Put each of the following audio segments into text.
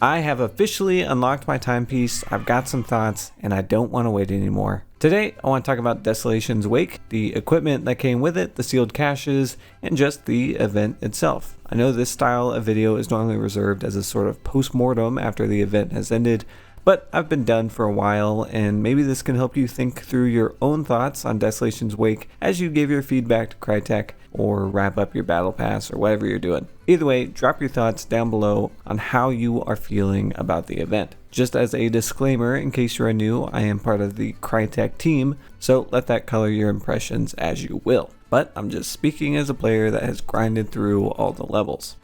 I have officially unlocked my timepiece, I've got some thoughts, and I don't want to wait anymore. Today, I want to talk about Desolation's Wake, the equipment that came with it, the sealed caches, and just the event itself. I know this style of video is normally reserved as a sort of post-mortem after the event has ended, but I've been done for a while, and maybe this can help you think through your own thoughts on Desolation's Wake as you give your feedback to Crytek or wrap up your battle pass or whatever you're doing. Either way, drop your thoughts down below on how you are feeling about the event. Just as a disclaimer, in case you are new, I am part of the Crytek team, so let that color your impressions as you will. But I'm just speaking as a player that has grinded through all the levels.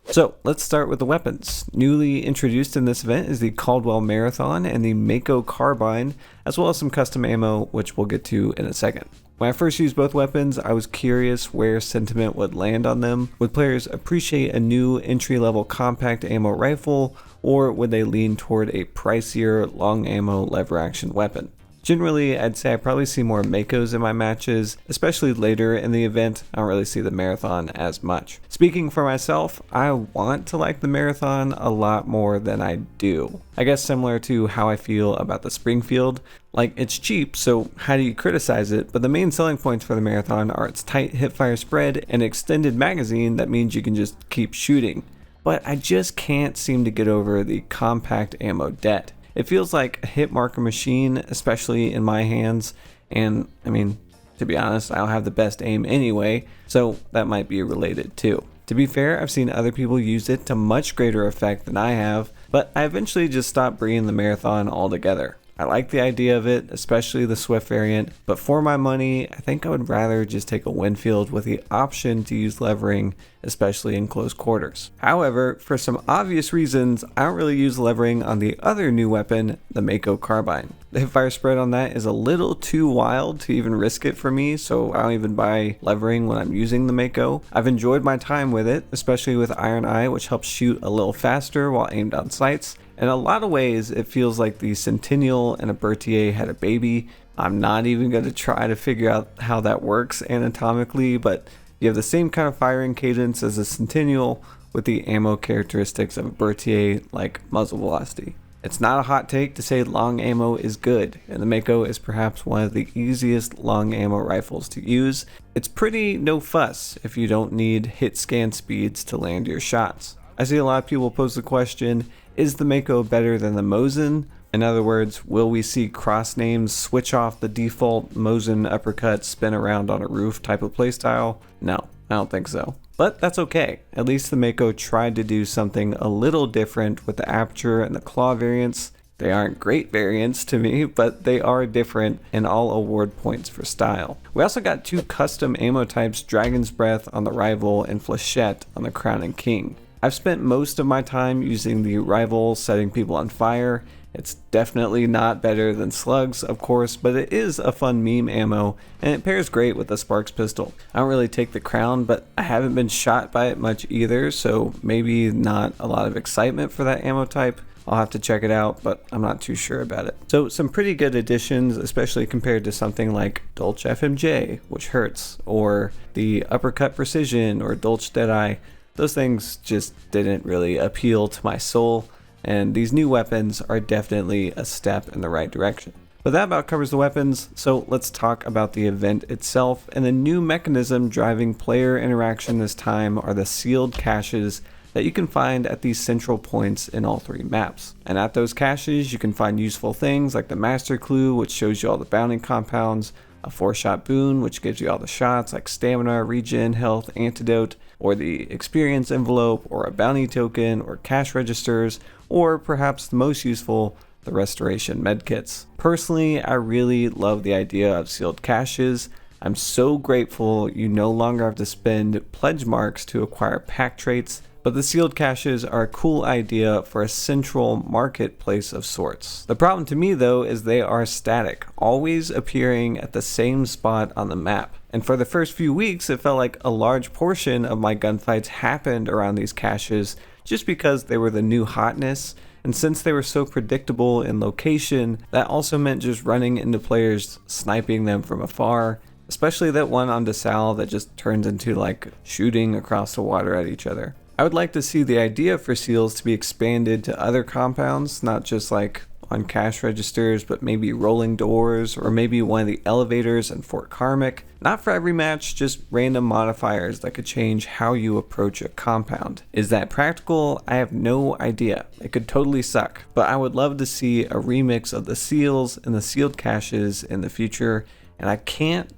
So let's start with the weapons. Newly introduced in this event is the Caldwell Marathon and the Mako Carbine, as well as some custom ammo, which we'll get to in a second. When I first used both weapons, I was curious where sentiment would land on them. Would players appreciate a new entry-level compact ammo rifle, or would they lean toward a pricier, long ammo lever-action weapon? Generally, I'd say I probably see more Makos in my matches, especially later in the event. I don't really see the Marathon as much. Speaking for myself, I want to like the Marathon a lot more than I do. I guess similar to how I feel about the Springfield. Like, it's cheap, so how do you criticize it? But the main selling points for the Marathon are its tight hipfire spread and extended magazine that means you can just keep shooting. But I just can't seem to get over the compact ammo debt. It feels like a hit marker machine, especially in my hands, and I mean, to be honest, I don't have the best aim anyway, so that might be related too. To be fair, I've seen other people use it to much greater effect than I have, but I eventually just stopped bringing the Marathon altogether. I like the idea of it, especially the Swift variant, but for my money, I think I would rather just take a Winfield with the option to use levering, especially in close quarters. However, for some obvious reasons, I don't really use levering on the other new weapon, the Mako Carbine. The hipfire spread on that is a little too wild to even risk it for me, so I don't even buy levering when I'm using the Mako. I've enjoyed my time with it, especially with Iron Eye, which helps shoot a little faster while aimed on sights. In a lot of ways, it feels like the Centennial and a Berthier had a baby. I'm not even going to try to figure out how that works anatomically, but you have the same kind of firing cadence as a Centennial with the ammo characteristics of a Berthier, like muzzle velocity. It's not a hot take to say long ammo is good, and the Mako is perhaps one of the easiest long ammo rifles to use. It's pretty no fuss if you don't need hit scan speeds to land your shots. I see a lot of people pose the question, is the Mako better than the Mosin? In other words, will we see cross names switch off the default Mosin uppercut spin around on a roof type of playstyle? No, I don't think so. But that's okay. At least the Mako tried to do something a little different with the aperture and the claw variants. They aren't great variants to me, but they are different and all award points for style. We also got two custom ammo types, Dragon's Breath on the Rival and Flechette on the Crown and King. I've spent most of my time using the Rival setting people on fire. It's definitely not better than slugs, of course, but it is a fun meme ammo, and it pairs great with the Sparks pistol. I don't really take the Crown, but I haven't been shot by it much either, so maybe not a lot of excitement for that ammo type. I'll have to check it out, but I'm not too sure about it. So some pretty good additions, especially compared to something like Dolch FMJ, which hurts, or the Uppercut Precision or Dolch Deadeye. Those things just didn't really appeal to my soul, and these new weapons are definitely a step in the right direction. But that about covers the weapons, so let's talk about the event itself, and the new mechanism driving player interaction this time are the sealed caches that you can find at these central points in all three maps. And at those caches, you can find useful things like the Master Clue, which shows you all the bounty compounds, a 4-shot boon, which gives you all the shots like stamina, regen, health, antidote, or the experience envelope, or a bounty token, or cash registers, or perhaps the most useful, the restoration medkits. Personally, I really love the idea of sealed caches. I'm so grateful you no longer have to spend pledge marks to acquire Pact Traits, but the sealed caches are a cool idea for a central marketplace of sorts. The problem to me though is they are static, always appearing at the same spot on the map. And for the first few weeks, it felt like a large portion of my gunfights happened around these caches just because they were the new hotness. And since they were so predictable in location, that also meant just running into players, sniping them from afar, especially that one on DeSalle that just turns into like shooting across the water at each other. I would like to see the idea for seals to be expanded to other compounds, not just like on cash registers, but maybe rolling doors or maybe one of the elevators in Fort Karmic. Not for every match, just random modifiers that could change how you approach a compound. Is that practical? I have no idea. It could totally suck, but I would love to see a remix of the seals and the sealed caches in the future. And I can't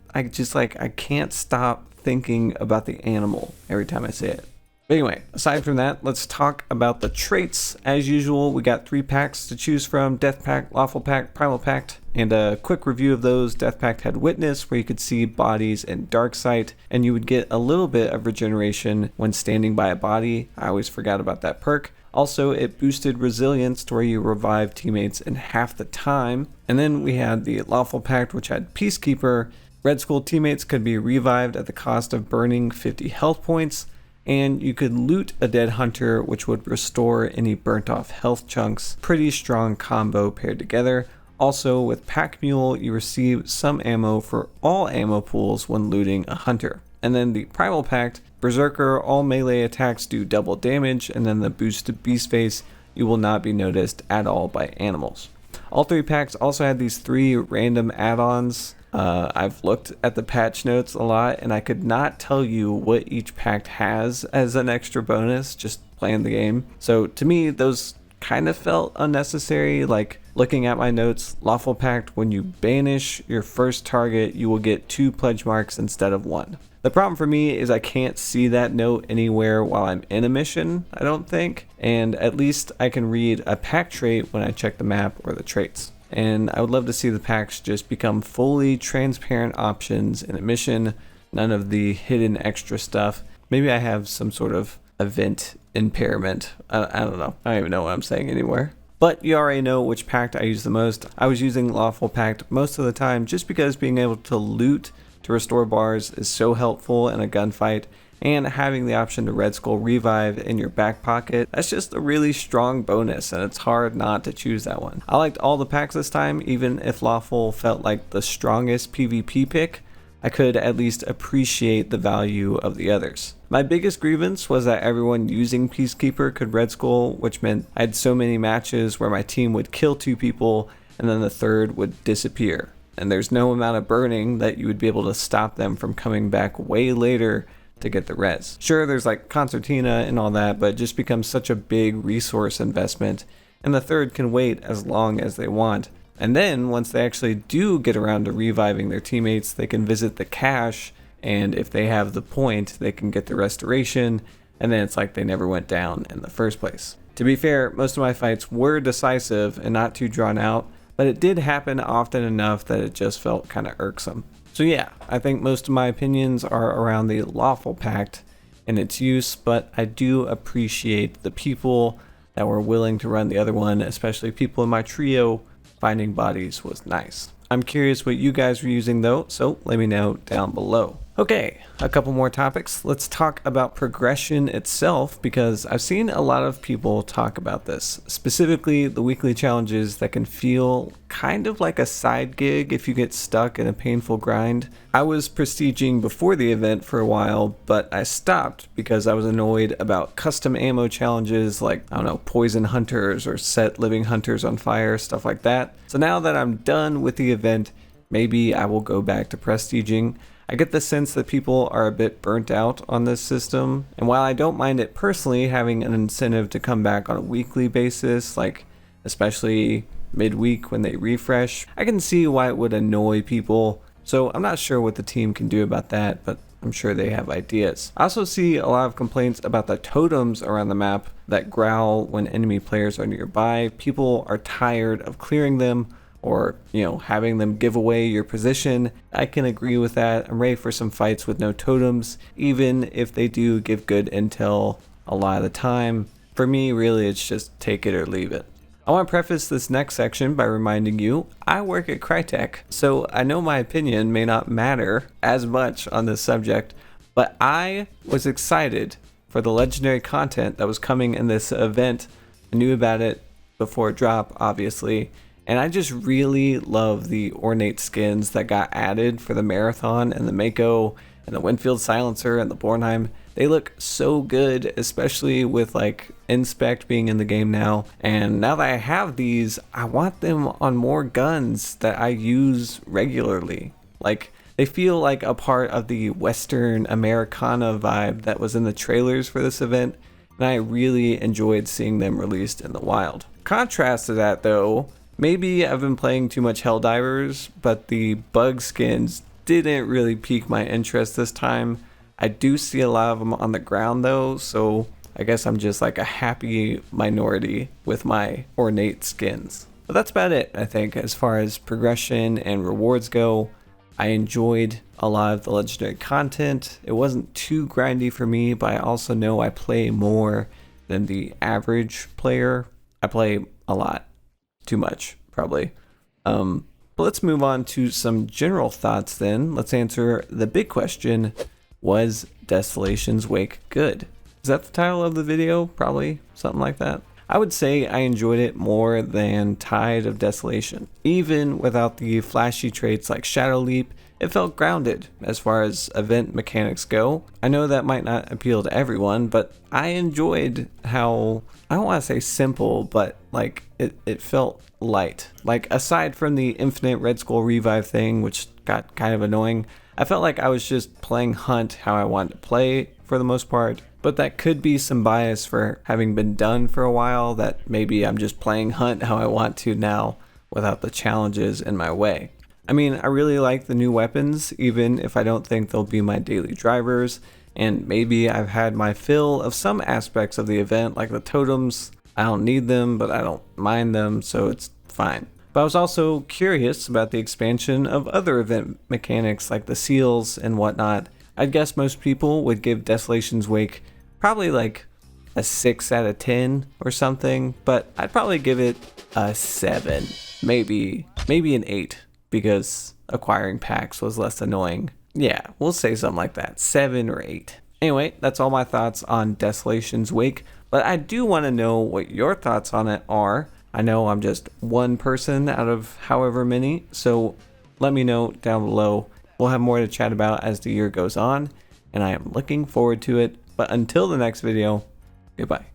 stop thinking about the animal every time I say it. But anyway, aside from that, let's talk about the traits. As usual, we got 3 packs to choose from: Death Pact, Lawful Pact, Primal Pact. And a quick review of those: Death Pact had Witness, where you could see bodies in Dark Sight, and you would get a little bit of regeneration when standing by a body. I always forgot about that perk. Also, it boosted Resilience to where you revive teammates in half the time. And then we had the Lawful Pact, which had Peacekeeper. Red Skull teammates could be revived at the cost of burning 50 health points. And you could loot a dead hunter, which would restore any burnt off health chunks. Pretty strong combo paired together. Also, with Pack Mule, you receive some ammo for all ammo pools when looting a hunter. And then the Primal Pact, Berserker, all melee attacks do double damage, and then the boost to Beast Face, you will not be noticed at all by animals. All 3 packs also had these 3 random add-ons. I've looked at the patch notes a lot, and I could not tell you what each pack has as an extra bonus just playing the game. So to me, those kind of felt unnecessary. Like looking at my notes, Lawful Pact, when you banish your first target, you will get 2 pledge marks instead of 1. The problem for me is I can't see that note anywhere while I'm in a mission, I don't think. And at least I can read a pack trait when I check the map or the traits. And I would love to see the packs just become fully transparent options in a mission, none of the hidden extra stuff. Maybe I have some sort of event impairment. I don't know. I don't even know what I'm saying anymore. But you already know which pact I use the most. I was using Lawful Pact most of the time just because being able to loot to restore bars is so helpful in a gunfight. And having the option to Red Skull revive in your back pocket, that's just a really strong bonus, and it's hard not to choose that one. I liked all the packs this time, even if Lawful felt like the strongest PvP pick. I could at least appreciate the value of the others. My biggest grievance was that everyone using Peacekeeper could Red Skull, which meant I had so many matches where my team would kill 2 people and then the third would disappear. And there's no amount of burning that you would be able to stop them from coming back way later to get the res. Sure, there's like Concertina and all that, but it just becomes such a big resource investment, and the third can wait as long as they want. And then once they actually do get around to reviving their teammates, they can visit the cache, and if they have the point, they can get the restoration, and then it's like they never went down in the first place. To be fair, most of my fights were decisive and not too drawn out, but it did happen often enough that it just felt kind of irksome. So yeah, I think most of my opinions are around the Lawful Pact and its use, but I do appreciate the people that were willing to run the other one, especially people in my trio. Finding bodies was nice. I'm curious what you guys were using though, so let me know down below. Okay, a couple more topics. Let's talk about progression itself, because I've seen a lot of people talk about this, specifically the weekly challenges that can feel kind of like a side gig if you get stuck in a painful grind. I was prestiging before the event for a while, but I stopped because I was annoyed about custom ammo challenges like, I don't know, poison hunters or set living hunters on fire, stuff like that. So now that I'm done with the event, maybe I will go back to prestiging. I get the sense that people are a bit burnt out on this system, and while I don't mind it personally having an incentive to come back on a weekly basis, like especially midweek when they refresh, I can see why it would annoy people. So I'm not sure what the team can do about that, but I'm sure they have ideas. I also see a lot of complaints about the totems around the map that growl when enemy players are nearby. People are tired of clearing them, or, having them give away your position. I can agree with that. I'm ready for some fights with no totems, even if they do give good intel a lot of the time. For me, really, it's just take it or leave it. I want to preface this next section by reminding you, I work at Crytek, so I know my opinion may not matter as much on this subject, but I was excited for the legendary content that was coming in this event. I knew about it before it dropped, obviously. And I just really love the ornate skins that got added for the Marathon and the Mako and the Winfield Silencer and the Bornheim. They look so good, especially with like Inspect being in the game now. And now that I have these, I want them on more guns that I use regularly. Like, they feel like a part of the Western Americana vibe that was in the trailers for this event, and I really enjoyed seeing them released in the wild. Contrast to that though, maybe I've been playing too much Helldivers, but the bug skins didn't really pique my interest this time. I do see a lot of them on the ground though, so I guess I'm just like a happy minority with my ornate skins. But that's about it, I think, as far as progression and rewards go. I enjoyed a lot of the legendary content. It wasn't too grindy for me, but I also know I play more than the average player. I play a lot. Too much, probably. But let's move on to some general thoughts then. Let's answer the big question: was Desolation's Wake good? Is that the title of the video? Probably something like that. I would say I enjoyed it more than Tide of Desolation. Even without the flashy traits like Shadow Leap, it felt grounded as far as event mechanics go. I know that might not appeal to everyone, but I enjoyed how, I don't want to say simple, but like it felt light. Like, aside from the infinite Red Skull revive thing, which got kind of annoying, I felt like I was just playing Hunt how I wanted to play for the most part. But that could be some bias for having been done for a while, that maybe I'm just playing Hunt how I want to now without the challenges in my way. I mean, I really like the new weapons, even if I don't think they'll be my daily drivers, and maybe I've had my fill of some aspects of the event, like the totems. I don't need them, but I don't mind them, so it's fine. But I was also curious about the expansion of other event mechanics like the seals and whatnot. I'd guess most people would give Desolation's Wake probably like a 6 out of 10 or something, but I'd probably give it a 7, maybe an 8, because acquiring packs was less annoying. Yeah, we'll say something like that, 7 or 8. Anyway, that's all my thoughts on Desolation's Wake, but I do want to know what your thoughts on it are. I know I'm just one person out of however many, so let me know down below. We'll have more to chat about as the year goes on, and I am looking forward to it. But until the next video, goodbye.